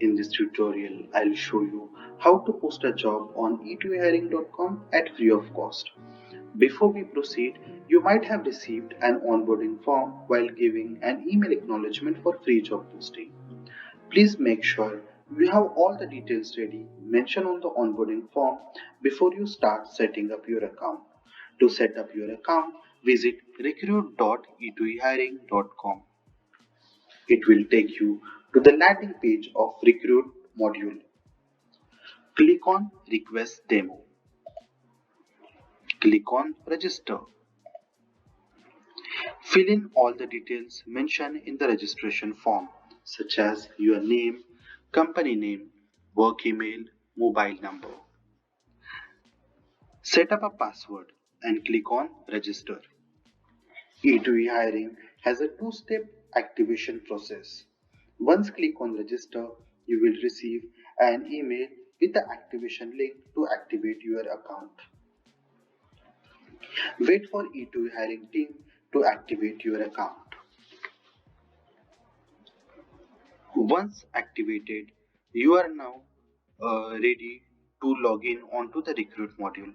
In this tutorial, I'll show you how to post a job on e2eHiring.com at free of cost. Before we proceed, you might have received an onboarding form while giving an email acknowledgement for free job posting. Please make sure you have all the details ready mentioned on the onboarding form before you start setting up your account. To set up your account, visit recruit.e2ehiring.com. It will take you to the landing page of Recruit module. Click on Request Demo. Click on Register. Fill in all the details mentioned in the registration form, such as your name, company name, work email, mobile number. Set up a password and click on Register. e2eHiring has a two-step activation process. Once click on Register, you will receive an email with the activation link to activate your account. Wait for e2eHiring team to activate your account. Once activated, you are now ready to log in onto the Recruit module.